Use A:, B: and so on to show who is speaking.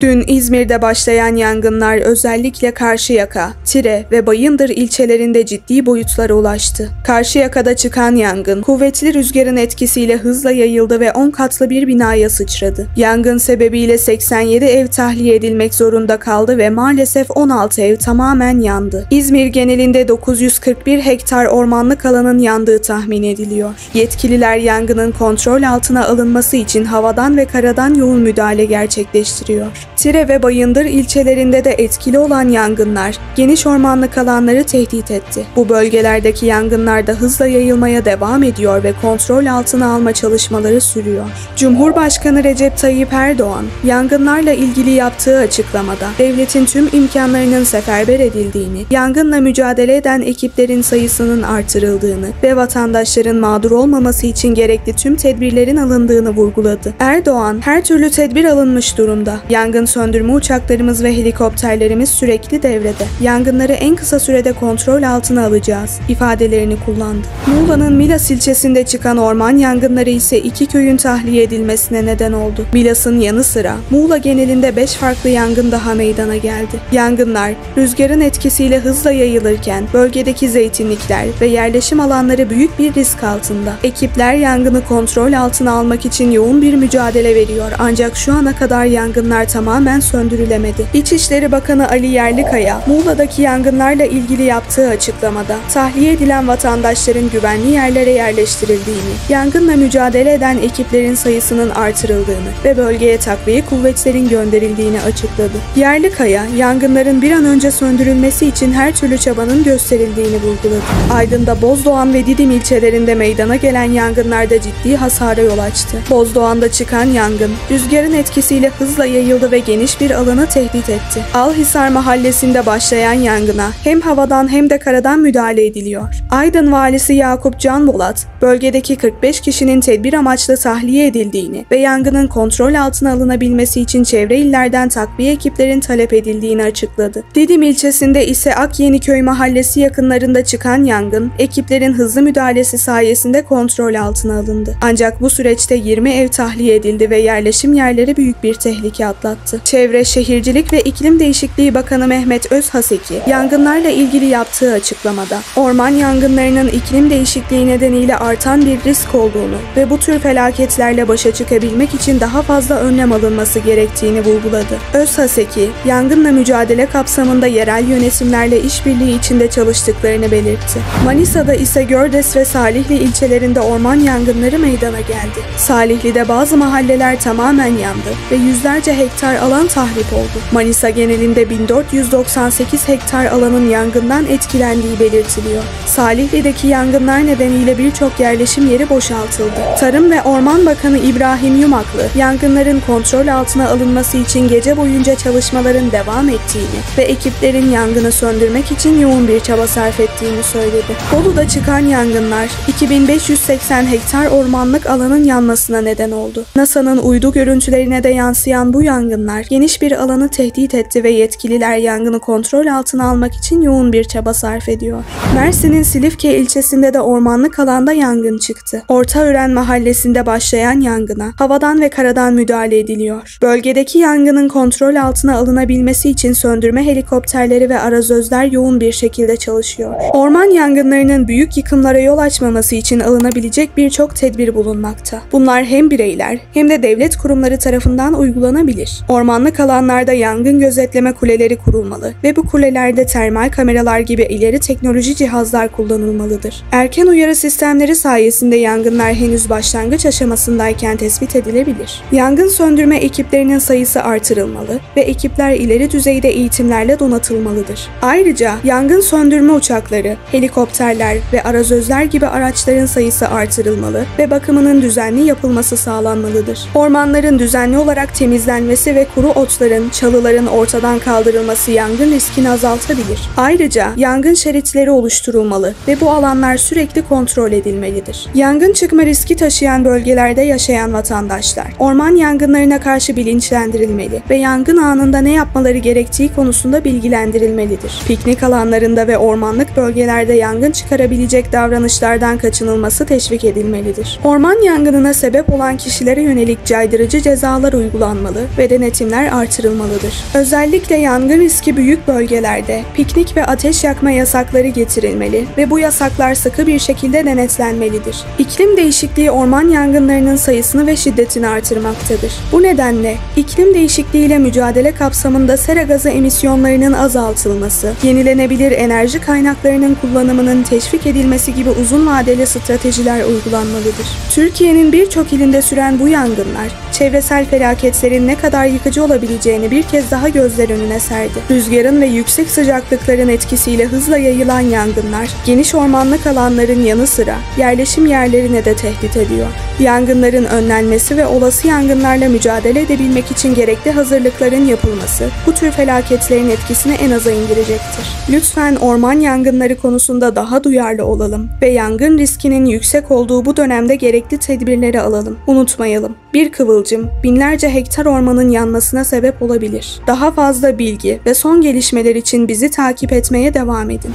A: Dün İzmir'de başlayan yangınlar özellikle Karşıyaka, Tire ve Bayındır ilçelerinde ciddi boyutlara ulaştı. Karşıyaka'da çıkan yangın, kuvvetli rüzgarın etkisiyle hızla yayıldı ve 10 katlı bir binaya sıçradı. Yangın sebebiyle 87 ev tahliye edilmek zorunda kaldı ve maalesef 16 ev tamamen yandı. İzmir genelinde 941 hektar ormanlık alanın yandığı tahmin ediliyor. Yetkililer yangının kontrol altına alınması için havadan ve karadan yoğun müdahale gerçekleştiriyor. Tire ve Bayındır ilçelerinde de etkili olan yangınlar geniş ormanlık alanları tehdit etti. Bu bölgelerdeki yangınlar da hızla yayılmaya devam ediyor ve kontrol altına alma çalışmaları sürüyor. Cumhurbaşkanı Recep Tayyip Erdoğan, yangınlarla ilgili yaptığı açıklamada devletin tüm imkanlarının seferber edildiğini, yangınla mücadele eden ekiplerin sayısının artırıldığını ve vatandaşların mağdur olmaması için gerekli tüm tedbirlerin alındığını vurguladı. Erdoğan, her türlü tedbir alınmış durumda. Yangın söndürme uçaklarımız ve helikopterlerimiz sürekli devrede. Yangınları en kısa sürede kontrol altına alacağız ifadelerini kullandı. Muğla'nın Milas ilçesinde çıkan orman yangınları ise 2 köyün tahliye edilmesine neden oldu. Milas'ın yanı sıra Muğla genelinde 5 farklı yangın daha meydana geldi. Yangınlar rüzgarın etkisiyle hızla yayılırken bölgedeki zeytinlikler ve yerleşim alanları büyük bir risk altında. Ekipler yangını kontrol altına almak için yoğun bir mücadele veriyor ancak şu ana kadar yangınlar tamamen söndürülemedi. İçişleri Bakanı Ali Yerlikaya, Muğla'daki yangınlarla ilgili yaptığı açıklamada tahliye edilen vatandaşların güvenli yerlere yerleştirildiğini, yangınla mücadele eden ekiplerin sayısının artırıldığını ve bölgeye takviye kuvvetlerin gönderildiğini açıkladı. Yerlikaya, yangınların bir an önce söndürülmesi için her türlü çabanın gösterildiğini vurguladı. Aydın'da Bozdoğan ve Didim ilçelerinde meydana gelen yangınlarda ciddi hasara yol açtı. Bozdoğan'da çıkan yangın, rüzgarın etkisiyle hızla yayıldı ve geniş bir alanı tehdit etti. Alhisar mahallesinde başlayan yangına hem havadan hem de karadan müdahale ediliyor. Aydın valisi Yakup Can Bolat, bölgedeki 45 kişinin tedbir amaçlı tahliye edildiğini ve yangının kontrol altına alınabilmesi için çevre illerden takviye ekiplerin talep edildiğini açıkladı. Didim ilçesinde ise Akyeniköy mahallesi yakınlarında çıkan yangın, ekiplerin hızlı müdahalesi sayesinde kontrol altına alındı. Ancak bu süreçte 20 ev tahliye edildi ve yerleşim yerleri büyük bir tehlike atlattı. Çevre, Şehircilik ve İklim Değişikliği Bakanı Mehmet Özhaseki, yangınlarla ilgili yaptığı açıklamada, orman yangınlarının iklim değişikliği nedeniyle artan bir risk olduğunu ve bu tür felaketlerle başa çıkabilmek için daha fazla önlem alınması gerektiğini vurguladı. Özhaseki, yangınla mücadele kapsamında yerel yönetimlerle işbirliği içinde çalıştıklarını belirtti. Manisa'da ise Gördes ve Salihli ilçelerinde orman yangınları meydana geldi. Salihli'de bazı mahalleler tamamen yandı ve yüzlerce hektar alan tahrip oldu. Manisa genelinde 1498 hektar alanın yangından etkilendiği belirtiliyor. Salihli'deki yangınlar nedeniyle birçok yerleşim yeri boşaltıldı. Tarım ve Orman Bakanı İbrahim Yumaklı, yangınların kontrol altına alınması için gece boyunca çalışmaların devam ettiğini ve ekiplerin yangını söndürmek için yoğun bir çaba sarf ettiğini söyledi. Bolu'da çıkan yangınlar 2580 hektar ormanlık alanın yanmasına neden oldu. NASA'nın uydu görüntülerine de yansıyan bu yangınlar geniş bir alanı tehdit etti ve yetkililer yangını kontrol altına almak için yoğun bir çaba sarf ediyor. Mersin'in Silifke ilçesinde de ormanlık alanda yangın çıktı. Ortaören mahallesinde başlayan yangına havadan ve karadan müdahale ediliyor. Bölgedeki yangının kontrol altına alınabilmesi için söndürme helikopterleri ve arazözler yoğun bir şekilde çalışıyor. Orman yangınlarının büyük yıkımlara yol açmaması için alınabilecek birçok tedbir bulunmakta. Bunlar hem bireyler hem de devlet kurumları tarafından uygulanabilir. Ormanlık alanlarda yangın gözetleme kuleleri kurulmalı ve bu kulelerde termal kameralar gibi ileri teknoloji cihazlar kullanılmalıdır. Erken uyarı sistemleri sayesinde yangınlar henüz başlangıç aşamasındayken tespit edilebilir. Yangın söndürme ekiplerinin sayısı artırılmalı ve ekipler ileri düzeyde eğitimlerle donatılmalıdır. Ayrıca yangın söndürme uçakları, helikopterler ve arazözler gibi araçların sayısı artırılmalı ve bakımının düzenli yapılması sağlanmalıdır. Ormanların düzenli olarak temizlenmesi ve kuru otların, çalıların ortadan kaldırılması yangın riskini azaltabilir. Ayrıca yangın şeritleri oluşturulmalı ve bu alanlar sürekli kontrol edilmelidir. Yangın çıkma riski taşıyan bölgelerde yaşayan vatandaşlar, orman yangınlarına karşı bilinçlendirilmeli ve yangın anında ne yapmaları gerektiği konusunda bilgilendirilmelidir. Piknik alanlarında ve ormanlık bölgelerde yangın çıkarabilecek davranışlardan kaçınılması teşvik edilmelidir. Orman yangınına sebep olan kişilere yönelik caydırıcı cezalar uygulanmalı ve denetim denetimler artırılmalıdır. Özellikle yangın riski büyük bölgelerde piknik ve ateş yakma yasakları getirilmeli ve bu yasaklar sıkı bir şekilde denetlenmelidir. İklim değişikliği orman yangınlarının sayısını ve şiddetini artırmaktadır. Bu nedenle iklim değişikliğiyle mücadele kapsamında sera gazı emisyonlarının azaltılması, yenilenebilir enerji kaynaklarının kullanımının teşvik edilmesi gibi uzun vadeli stratejiler uygulanmalıdır. Türkiye'nin birçok ilinde süren bu yangınlar, çevresel felaketlerin ne kadar yıkıcı olabileceğini bir kez daha gözler önüne serdi. Rüzgarın ve yüksek sıcaklıkların etkisiyle hızla yayılan yangınlar, geniş ormanlık alanların yanı sıra yerleşim yerlerine de tehdit ediyor. Yangınların önlenmesi ve olası yangınlarla mücadele edebilmek için gerekli hazırlıkların yapılması, bu tür felaketlerin etkisini en aza indirecektir. Lütfen orman yangınları konusunda daha duyarlı olalım ve yangın riskinin yüksek olduğu bu dönemde gerekli tedbirleri alalım. Unutmayalım, bir kıvılcım binlerce hektar ormanın yanmasına sebep olabilir. Daha fazla bilgi ve son gelişmeler için bizi takip etmeye devam edin.